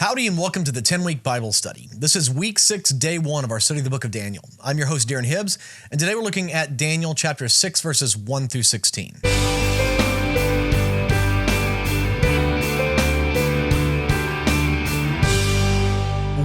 Howdy and welcome to the 10-week Bible study. This is week 6, day 1 of our study of the book of Daniel. I'm your host, Darren Hibbs, and today we're looking at Daniel chapter 6, verses 1 through 16.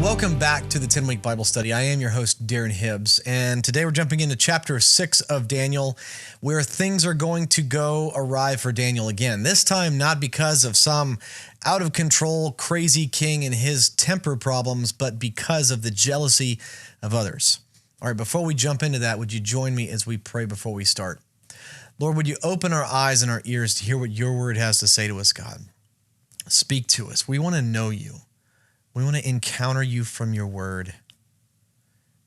Welcome back to the 10-week Bible study. I am your host, Darren Hibbs, and today we're jumping into chapter 6 of Daniel, where things are going to go awry for Daniel again. This time, not because of some out-of-control, crazy king and his temper problems, but because of the jealousy of others. All right, before we jump into that, would you join me as we pray before we start? Lord, would you open our eyes and our ears to hear what your word has to say to us, God? Speak to us. We want to know you. We want to encounter you from your word.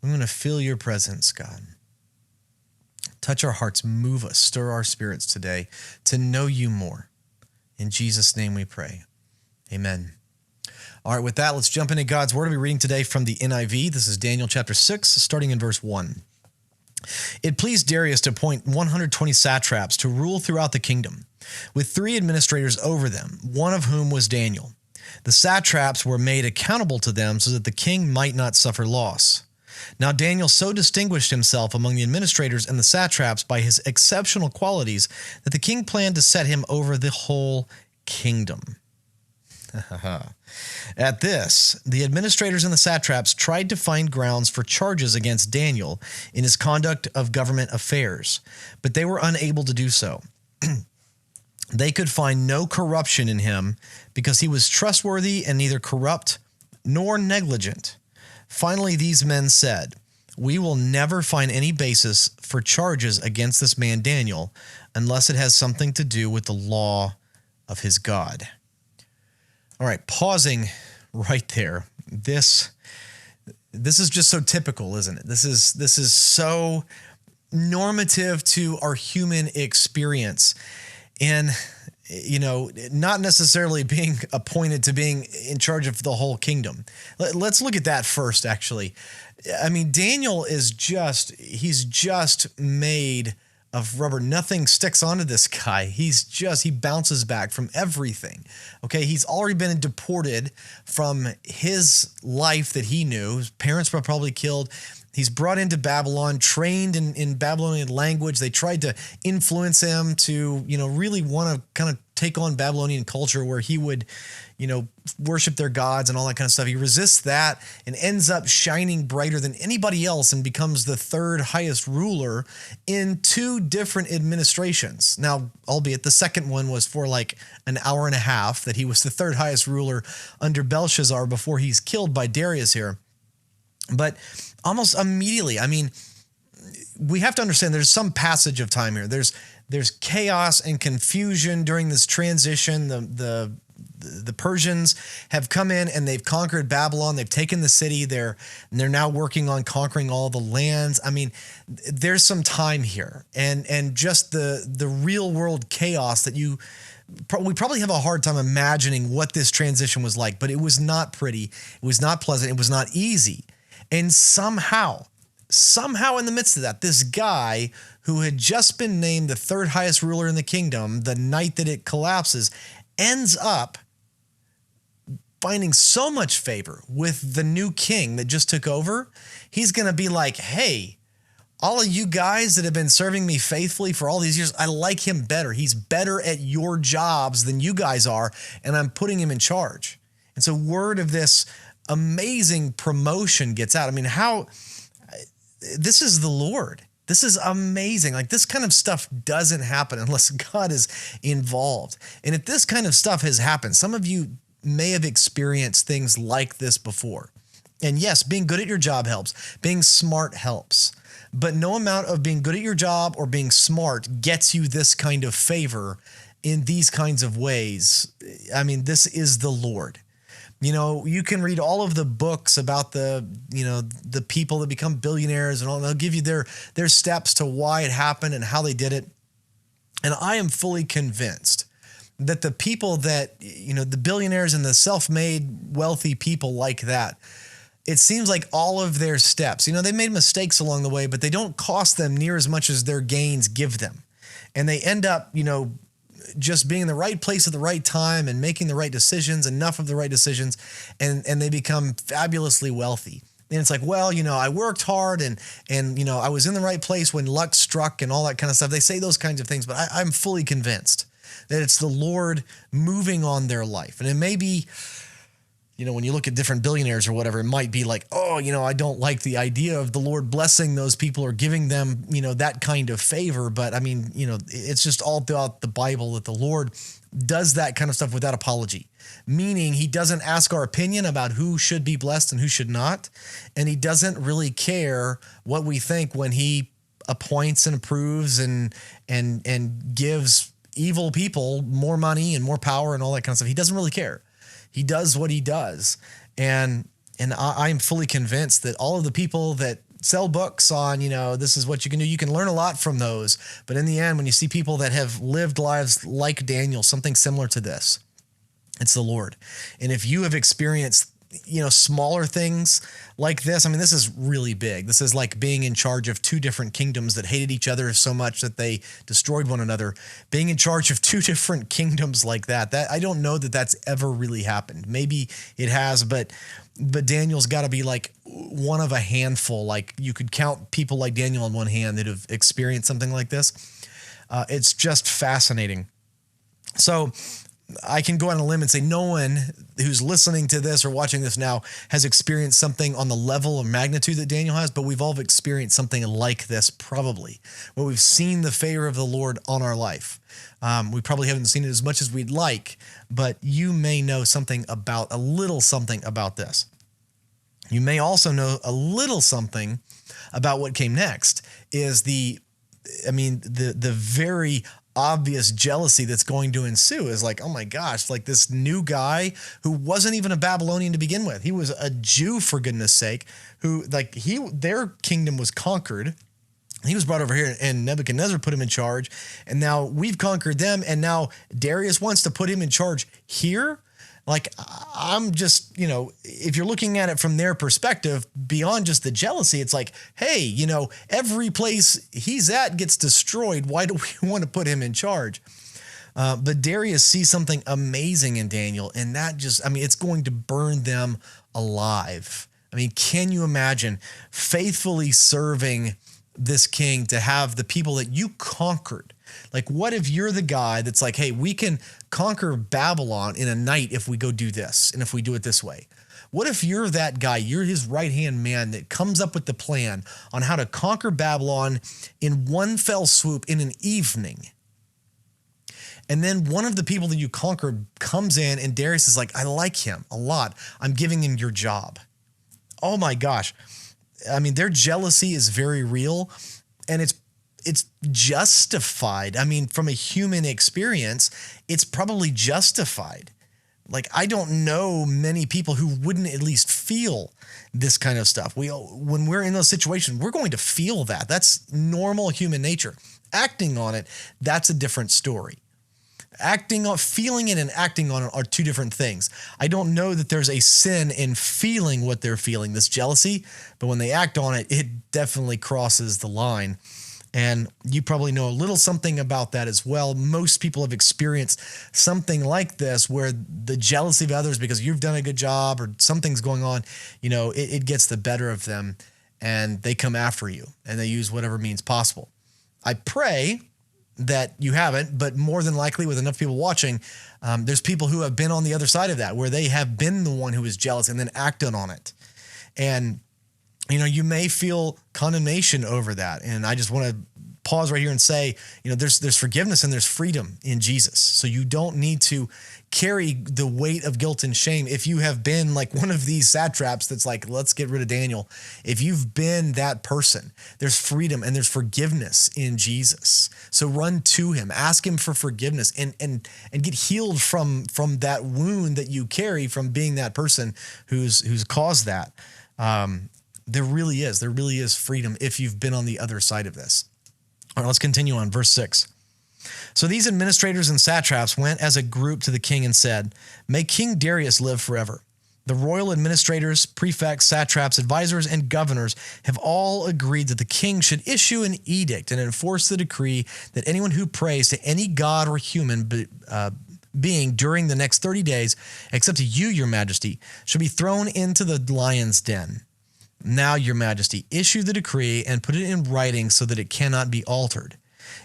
We want to feel your presence, God. Touch our hearts, move us, stir our spirits today to know you more. In Jesus' name we pray. Amen. All right, with that, let's jump into God's word. We'll be reading today from the NIV. This is Daniel chapter 6, starting in verse 1. It pleased Darius to appoint 120 satraps to rule throughout the kingdom, with 3 administrators over them, one of whom was Daniel. The satraps were made accountable to them so that the king might not suffer loss. Now Daniel so distinguished himself among the administrators and the satraps by his exceptional qualities that the king planned to set him over the whole kingdom. At this, the administrators and the satraps tried to find grounds for charges against Daniel in his conduct of government affairs, but they were unable to do so. They could find no corruption in him because he was trustworthy and neither corrupt nor negligent. Finally, these men said, "We will never find any basis for charges against this man Daniel unless it has something to do with the law of his God." All right, pausing right there. This is just so typical, isn't it? This is so normative to our human experience. And, you know, not necessarily being appointed to being in charge of the whole kingdom. Let's look at that first, actually. I mean, Daniel is he's just made of rubber. Nothing sticks onto this guy. He bounces back from everything. Okay, he's already been deported from his life that he knew. His parents were probably killed. He's brought into Babylon, trained in Babylonian language. They tried to influence him to, really want to kind of take on Babylonian culture where he would, worship their gods and all that kind of stuff. He resists that and ends up shining brighter than anybody else and becomes the 3rd highest ruler in 2 different administrations. Now, albeit the second one was for like an hour and a half, that he was the 3rd highest ruler under Belshazzar before he's killed by Darius here. But almost immediately, I mean, we have to understand there's some passage of time here. There's chaos and confusion during this transition. The Persians have come in and they've conquered Babylon. They've taken the city. They're now working on conquering all the lands. I mean, there's some time here, and just the real world chaos that we probably have a hard time imagining what this transition was like. But it was not pretty. It was not pleasant. It was not easy. And somehow in the midst of that, this guy who had just been named the 3rd highest ruler in the kingdom the night that it collapses ends up finding so much favor with the new king that just took over. He's going to be like, "Hey, all of you guys that have been serving me faithfully for all these years, I like him better. He's better at your jobs than you guys are, and I'm putting him in charge." And so word of this amazing promotion gets out. I mean, this is the Lord. This is amazing. Like, this kind of stuff doesn't happen unless God is involved. And if this kind of stuff has happened, some of you may have experienced things like this before. And yes, being good at your job helps. Being smart helps. But no amount of being good at your job or being smart gets you this kind of favor in these kinds of ways. I mean, this is the Lord. You can read all of the books about the people that become billionaires and all. They'll give you their steps to why it happened and how they did it. And I am fully convinced that the people that, the billionaires and the self-made wealthy people like that, it seems like all of their steps, they made mistakes along the way, but they don't cost them near as much as their gains give them. And they end up, just being in the right place at the right time and making the right decisions, enough of the right decisions, and they become fabulously wealthy. And it's like, well, I worked hard and I was in the right place when luck struck and all that kind of stuff. They say those kinds of things, but I'm fully convinced that it's the Lord moving on their life. And it may be, when you look at different billionaires or whatever, it might be like, oh, I don't like the idea of the Lord blessing those people or giving them, that kind of favor. But I mean, it's just all throughout the Bible that the Lord does that kind of stuff without apology, meaning he doesn't ask our opinion about who should be blessed and who should not. And he doesn't really care what we think when he appoints and approves and gives evil people more money and more power and all that kind of stuff. He doesn't really care. He does what he does. And I'm fully convinced that all of the people that sell books on, this is what you can do, you can learn a lot from those. But in the end, when you see people that have lived lives like Daniel, something similar to this, it's the Lord. And if you have experienced, smaller things like this, I mean, this is really big. This is like being in charge of two different kingdoms that hated each other so much that they destroyed one another. Being in charge of two different kingdoms like that I don't know that that's ever really happened. Maybe it has, but Daniel's got to be like one of a handful. Like you could count people like Daniel on one hand that have experienced something like this. It's just fascinating. So I can go on a limb and say no one who's listening to this or watching this now has experienced something on the level of magnitude that Daniel has, but we've all experienced something like this probably, where we've seen the favor of the Lord on our life. We probably haven't seen it as much as we'd like, but you may know a little something about this. You may also know a little something about what came next is the very obvious jealousy that's going to ensue is like, oh my gosh, like this new guy who wasn't even a Babylonian to begin with. He was a Jew, for goodness sake, who their kingdom was conquered. He was brought over here and Nebuchadnezzar put him in charge. And now we've conquered them. And now Darius wants to put him in charge here. Like, I'm just, if you're looking at it from their perspective, beyond just the jealousy, it's like, hey, every place he's at gets destroyed. Why do we want to put him in charge? But Darius sees something amazing in Daniel, and it's going to burn them alive. I mean, can you imagine faithfully serving this king to have the people that you conquered? Like, what if you're the guy that's like, hey, we can conquer Babylon in a night if we go do this and if we do it this way? What if you're that guy, you're his right-hand man that comes up with the plan on how to conquer Babylon in one fell swoop in an evening? And then one of the people that you conquered comes in and Darius is like, I like him a lot. I'm giving him your job. Oh my gosh. I mean, their jealousy is very real, and it's justified. I mean, from a human experience, it's probably justified. Like, I don't know many people who wouldn't at least feel this kind of stuff. When we're in those situations, we're going to feel that. That's normal human nature. Acting on it, that's a different story. Feeling it and acting on it are two different things. I don't know that there's a sin in feeling what they're feeling, this jealousy, but when they act on it, it definitely crosses the line. And you probably know a little something about that as well. Most people have experienced something like this where the jealousy of others because you've done a good job or something's going on, it gets the better of them and they come after you and they use whatever means possible. I pray that you haven't, but more than likely with enough people watching, there's people who have been on the other side of that, where they have been the one who is jealous and then acted on it. And, you may feel condemnation over that. And I just want to pause right here and say, there's forgiveness and there's freedom in Jesus. So you don't need to carry the weight of guilt and shame. If you have been like one of these satraps that's like, let's get rid of Daniel. If you've been that person, there's freedom and there's forgivenness in Jesus. So run to him, ask him for forgiveness and get healed from that wound that you carry from being that person who's caused that. There really is freedom if you've been on the other side of this. All right, let's continue on verse 6. So these administrators and satraps went as a group to the king and said, "May King Darius live forever. The royal administrators, prefects, satraps, advisors, and governors have all agreed that the king should issue an edict and enforce the decree that anyone who prays to any god or human being during the next 30 days, except to you, your majesty, shall be thrown into the lion's den. Now, your majesty, issue the decree and put it in writing so that it cannot be altered,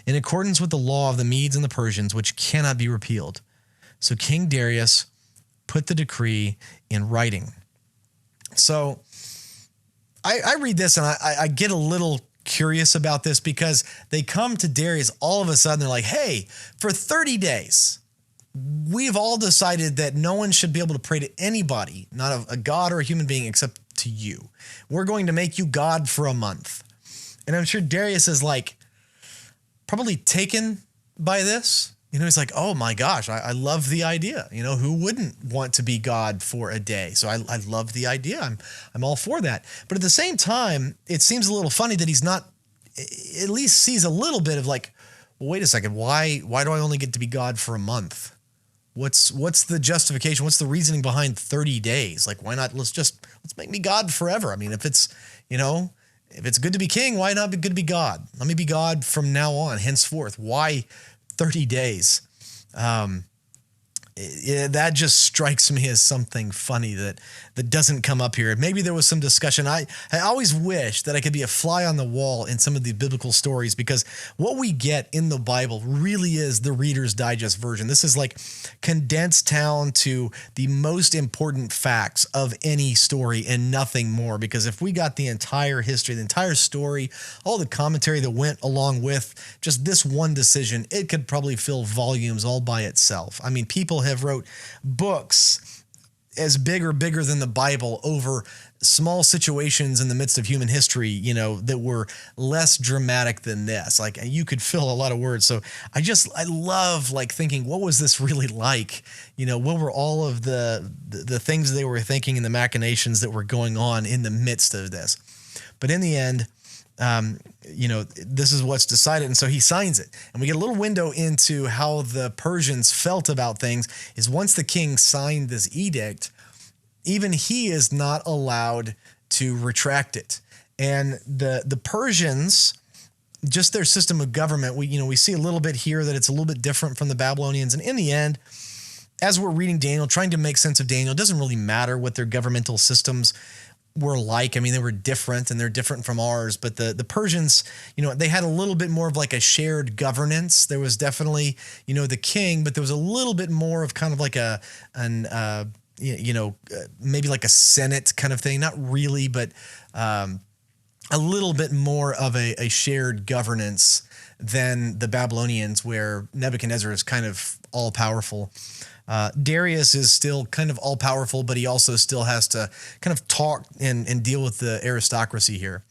in accordance with the law of the Medes and the Persians, which cannot be repealed. So King Darius put the decree in writing. So I read this and I get a little curious about this, because they come to Darius all of a sudden. They're like, hey, for 30 days, we've all decided that no one should be able to pray to anybody, not a god or a human being, except to you. We're going to make you God for a month. And I'm sure Darius is like probably taken by this. He's like, oh my gosh, I love the idea. Who wouldn't want to be God for a day? So I love the idea. I'm all for that. But at the same time, it seems a little funny that he's not, at least sees a little bit of like, well, wait a second, why do I only get to be God for a month? What's the justification? What's the reasoning behind 30 days? Like, why not? Let's make me God forever. I mean, if it's good to be king, why not be good to be God? Let me be God from now on, henceforth. Why 30 days? That just strikes me as something funny that doesn't come up here. Maybe there was some discussion. I always wish that I could be a fly on the wall in some of the biblical stories, because what we get in the Bible really is the Reader's Digest version. This is like condensed down to the most important facts of any story and nothing more. Because if we got the entire history, the entire story, all the commentary that went along with just this one decision, it could probably fill volumes all by itself. I mean, people have wrote books as big or bigger than the Bible over small situations in the midst of human history, that were less dramatic than this. Like, you could fill a lot of words. So I love like thinking, what was this really like? What were all of the things they were thinking and the machinations that were going on in the midst of this? But in the end, this is what's decided. And so he signs it. And we get a little window into how the Persians felt about things is once the king signed this edict, even he is not allowed to retract it. And the Persians, just their system of government, we see a little bit here that it's a little bit different from the Babylonians. And in the end, as we're reading Daniel, trying to make sense of Daniel, it doesn't really matter what their governmental systems were like. I mean, they were different and they're different from ours, but the Persians, they had a little bit more of like a shared governance. There was definitely, the king, but there was a little bit more of kind of like maybe like a Senate kind of thing. Not really, but a little bit more of a shared governance than the Babylonians, where Nebuchadnezzar is kind of all powerful. Darius is still kind of all powerful, but he also still has to kind of talk and deal with the aristocracy here.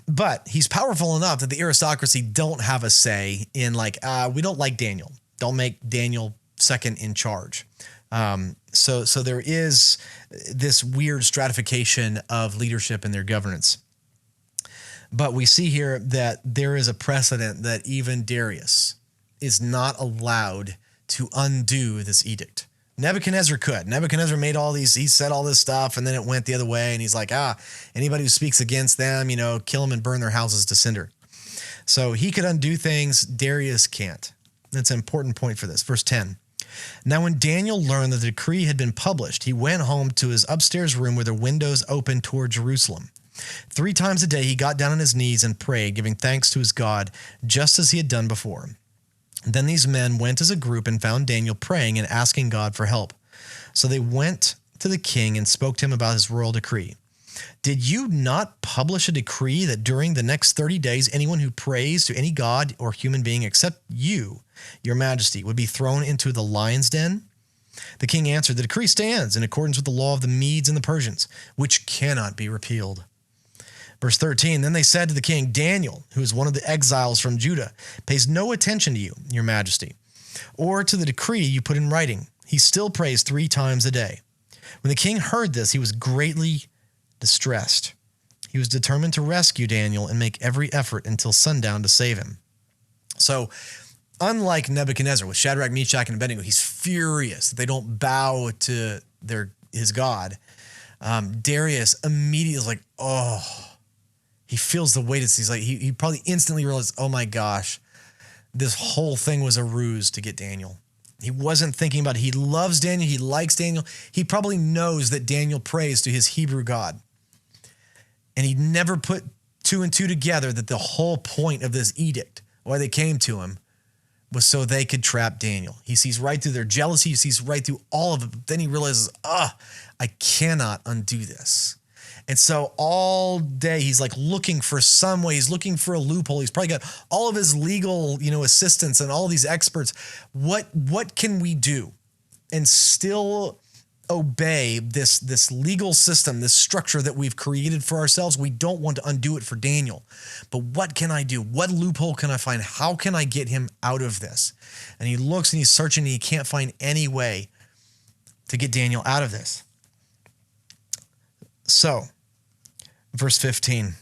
But he's powerful enough that the aristocracy don't have a say in like, we don't like Daniel. Don't make Daniel second in charge. So there is this weird stratification of leadership in their governance. But we see here that there is a precedent that even Darius is not allowed to undo this edict. Nebuchadnezzar could. Nebuchadnezzar made he said all this stuff, and then it went the other way, and he's like, anybody who speaks against them, kill them and burn their houses to cinder. So he could undo things. Darius can't. That's an important point for this. Verse 10. Now when Daniel learned that the decree had been published, he went home to his upstairs room where the windows opened toward Jerusalem. 3 times a day he got down on his knees and prayed, giving thanks to his God, just as he had done before. Then these men went as a group and found Daniel praying and asking God for help. So they went to the king and spoke to him about his royal decree. Did you not publish a decree that during the next 30 days, anyone who prays to any god or human being except you, your majesty, would be thrown into the lion's den? The king answered, the decree stands in accordance with the law of the Medes and the Persians, which cannot be repealed. Verse 13, then they said to the king, Daniel, who is one of the exiles from Judah, pays no attention to you, your majesty, or to the decree you put in writing. He still prays 3 times a day. When the king heard this, he was greatly distressed. He was determined to rescue Daniel and make every effort until sundown to save him. So, unlike Nebuchadnezzar with Shadrach, Meshach, and Abed-nego, he's furious that they don't bow to their his God, Darius immediately is like, oh, he feels the weight. He's like, he probably instantly realized, oh my gosh, this whole thing was a ruse to get Daniel. He wasn't thinking about it. He loves Daniel. He likes Daniel. He probably knows that Daniel prays to his Hebrew God. And he never put two and two together that the whole point of this edict, why they came to him, was so they could trap Daniel. He sees right through their jealousy. He sees right through all of it. But then he realizes, I cannot undo this. And so all day he's like looking for some way. He's looking for a loophole. He's probably got all of his legal, assistants and all these experts. What can we do and still obey this legal system, this structure that we've created for ourselves? We don't want to undo it for Daniel. But what can I do? What loophole can I find? How can I get him out of this? And he looks and he's searching and he can't find any way to get Daniel out of this. So, verse 15,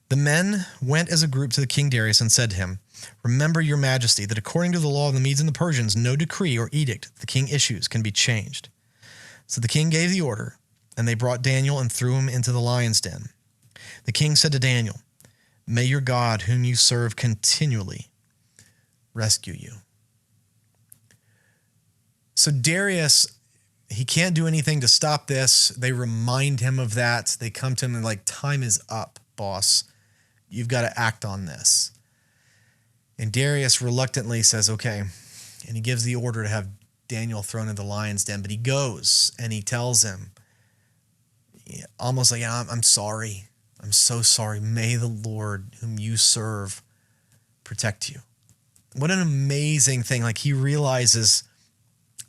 the men went as a group to the king Darius and said to him, remember, your majesty, that according to the law of the Medes and the Persians, no decree or edict the king issues can be changed. So the king gave the order, and they brought Daniel and threw him into the lion's den. The king said to Daniel, may your God, whom you serve continually, rescue you. So Darius, he can't do anything to stop this. They remind him of that. They come to him and like, time is up, boss. You've got to act on this. And Darius reluctantly says, okay. And he gives the order to have Daniel thrown in the lion's den. But he goes and he tells him, almost like, I'm sorry. I'm so sorry. May the Lord whom you serve protect you. What an amazing thing. Like, he realizes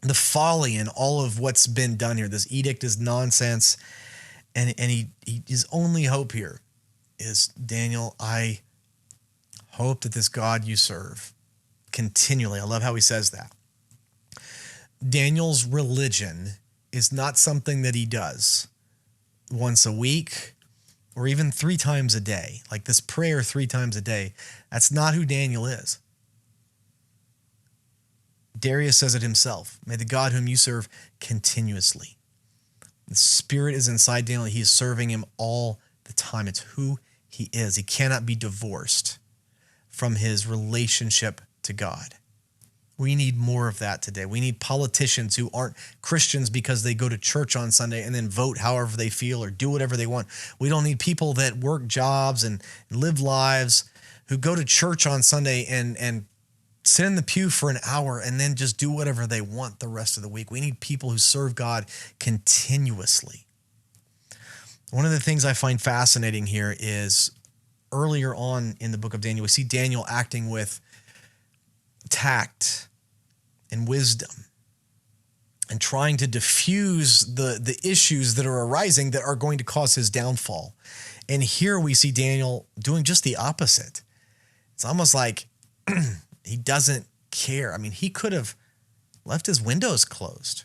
the folly in all of what's been done here. This edict is nonsense. And his only hope here is, Daniel, I hope that this God you serve continually. I love how he says that. Daniel's religion is not something that he does once a week or even 3 times a day. Like this prayer 3 times a day. That's not who Daniel is. Darius says it himself. May the God whom you serve continuously. The Spirit is inside Daniel. He is serving him all the time. It's who he is. He cannot be divorced from his relationship to God. We need more of that today. We need politicians who aren't Christians because they go to church on Sunday and then vote however they feel or do whatever they want. We don't need people that work jobs and live lives who go to church on Sunday and sit in the pew for an hour and then just do whatever they want the rest of the week. We need people who serve God continuously. One of the things I find fascinating here is earlier on in the book of Daniel, we see Daniel acting with tact and wisdom and trying to diffuse the issues that are arising that are going to cause his downfall. And here we see Daniel doing just the opposite. It's almost like he doesn't care. I mean, he could have left his windows closed.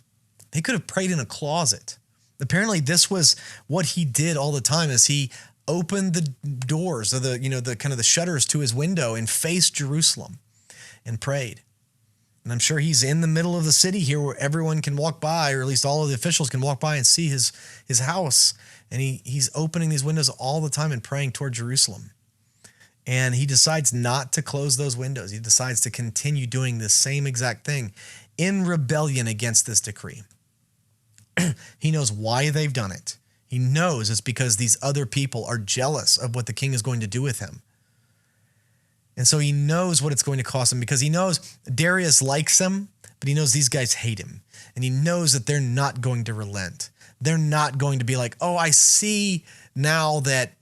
He could have prayed in a closet. Apparently this was what he did all the time, as he opened the doors or the kind of the shutters to his window and faced Jerusalem and prayed. And I'm sure he's in the middle of the city here where everyone can walk by, or at least all of the officials can walk by and see his house. And he's opening these windows all the time and praying toward Jerusalem. And he decides not to close those windows. He decides to continue doing the same exact thing in rebellion against this decree. He knows why they've done it. He knows it's because these other people are jealous of what the king is going to do with him. And so he knows what it's going to cost him, because he knows Darius likes him, but he knows these guys hate him. And he knows that they're not going to relent. They're not going to be like, oh, I see now that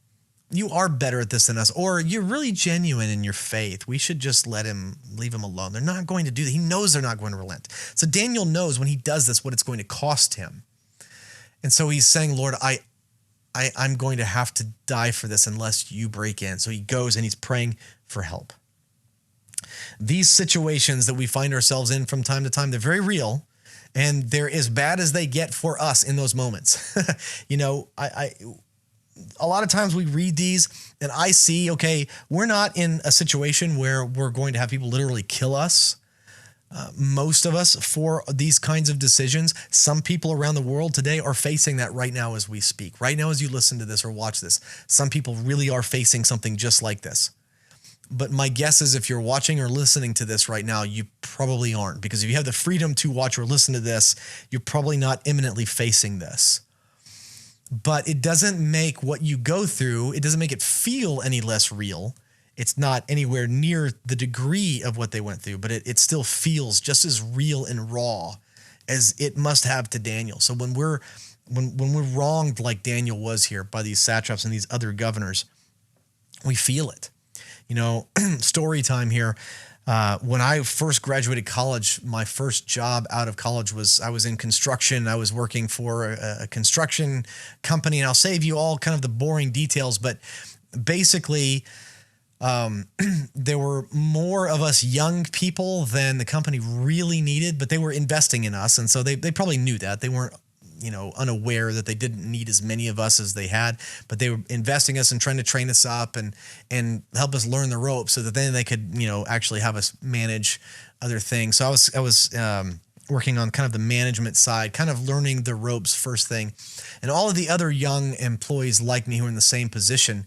you are better at this than us, or you're really genuine in your faith. We should just leave him alone. They're not going to do that. He knows they're not going to relent. So Daniel knows when he does this, what it's going to cost him. And so he's saying, Lord, I'm going to have to die for this unless you break in. So he goes and he's praying for help. These situations that we find ourselves in from time to time, they're very real, and they're as bad as they get for us in those moments. A lot of times we read these and I see, okay, we're not in a situation where we're going to have people literally kill us, Most of us for these kinds of decisions. Some people around the world today are facing that right now as we speak. Right now as you listen to this or watch this, some people really are facing something just like this. But my guess is if you're watching or listening to this right now, you probably aren't, because if you have the freedom to watch or listen to this, you're probably not imminently facing this. But it doesn't make what you go through, it doesn't make it feel any less real. It's not anywhere near the degree of what they went through, but it still feels just as real and raw as it must have to Daniel. So when we're wronged like Daniel was here by these satraps and these other governors, we feel it. You know, story time here. When I first graduated college, my first job out of college was I was in construction. I was working for a construction company, and I'll save you all kind of the boring details, but basically there were more of us young people than the company really needed, but they were investing in us. And so they probably knew that. They weren't, unaware that they didn't need as many of us as they had, but they were investing us and trying to train us up and help us learn the ropes so that then they could, actually have us manage other things. So I was working on kind of the management side, kind of learning the ropes first thing. And all of the other young employees like me who were in the same position,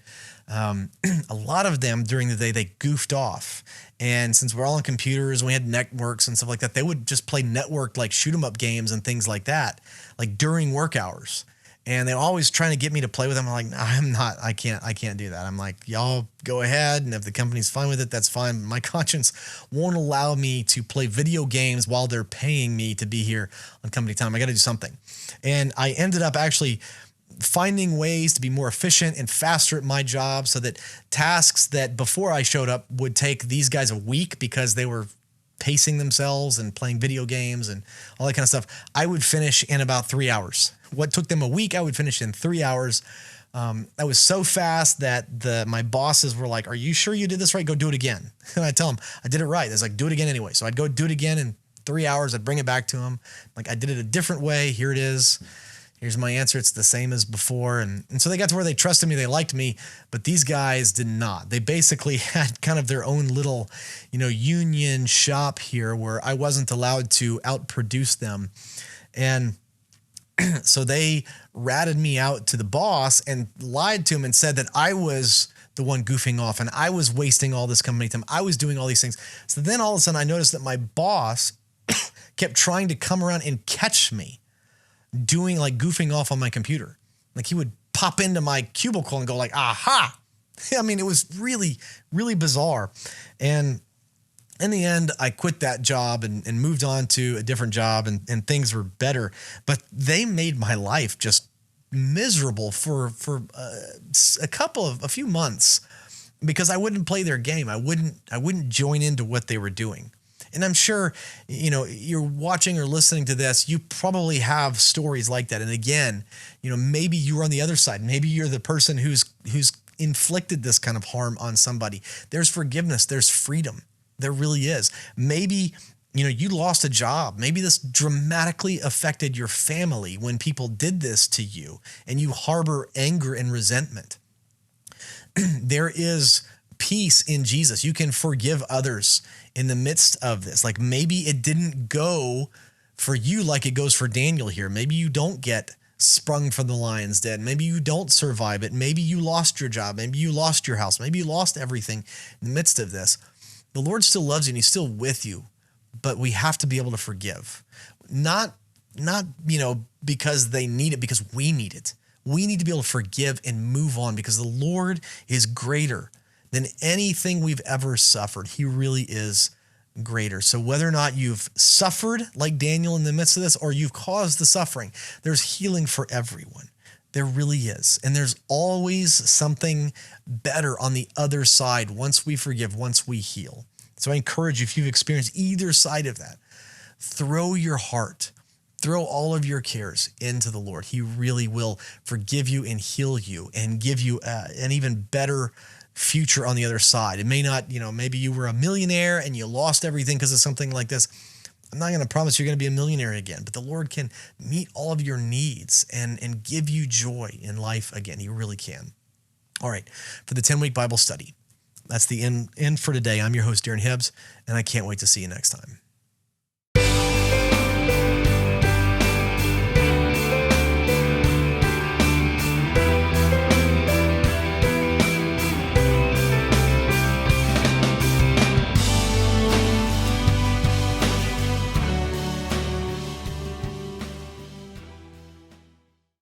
a lot of them during the day, they goofed off. And since we're all on computers and we had networks and stuff like that, they would just play networked like shoot 'em up games and things like that, like during work hours. And they're always trying to get me to play with them. I'm like, no, I can't do that. I'm like, y'all go ahead. And if the company's fine with it, that's fine. My conscience won't allow me to play video games while they're paying me to be here on company time. I got to do something. And I ended up actually finding ways to be more efficient and faster at my job so that tasks that before I showed up would take these guys a week because they were pacing themselves and playing video games and all that kind of stuff, I would finish in about 3 hours. What took them a week, I would finish in 3 hours. I was so fast that my bosses were like, "Are you sure you did this right? Go do it again." And I tell them, I did it right. It's like, do it again anyway. So I'd go do it again in 3 hours. I'd bring it back to them. Like, I did it a different way. Here it is. Here's my answer. It's the same as before. And so they got to where they trusted me. They liked me, but these guys did not. They basically had kind of their own little, union shop here where I wasn't allowed to outproduce them. And so they ratted me out to the boss and lied to him and said that I was the one goofing off and I was wasting all this company time. I was doing all these things. So then all of a sudden I noticed that my boss kept trying to come around and catch me doing like goofing off on my computer. Like he would pop into my cubicle and go like, aha. I mean, it was really, really bizarre. And in the end, I quit that job and moved on to a different job and things were better. But they made my life just miserable for a few months because I wouldn't play their game. I wouldn't join into what they were doing. And I'm sure, you're watching or listening to this, you probably have stories like that. And again, maybe you're on the other side. Maybe you're the person who's inflicted this kind of harm on somebody. There's forgiveness. There's freedom. There really is. Maybe, you lost a job. Maybe this dramatically affected your family when people did this to you and you harbor anger and resentment. There is peace in Jesus. You can forgive others in the midst of this. Like maybe it didn't go for you like it goes for Daniel here. Maybe you don't get sprung from the lion's den. Maybe you don't survive it. Maybe you lost your job. Maybe you lost your house. Maybe you lost everything in the midst of this. The Lord still loves you and he's still with you, but we have to be able to forgive. Not because they need it, because we need it. We need to be able to forgive and move on because the Lord is greater than anything we've ever suffered. He really is greater. So whether or not you've suffered like Daniel in the midst of this, or you've caused the suffering, there's healing for everyone. There really is. And there's always something better on the other side once we forgive, once we heal. So I encourage you, if you've experienced either side of that, throw your heart, throw all of your cares into the Lord. He really will forgive you and heal you and give you an even better future on the other side. It may not, maybe you were a millionaire and you lost everything because of something like this. I'm not going to promise you're going to be a millionaire again, but the Lord can meet all of your needs and give you joy in life again. He really can. All right. For the 10-week Bible study, that's the end for today. I'm your host, Darren Hibbs, and I can't wait to see you next time.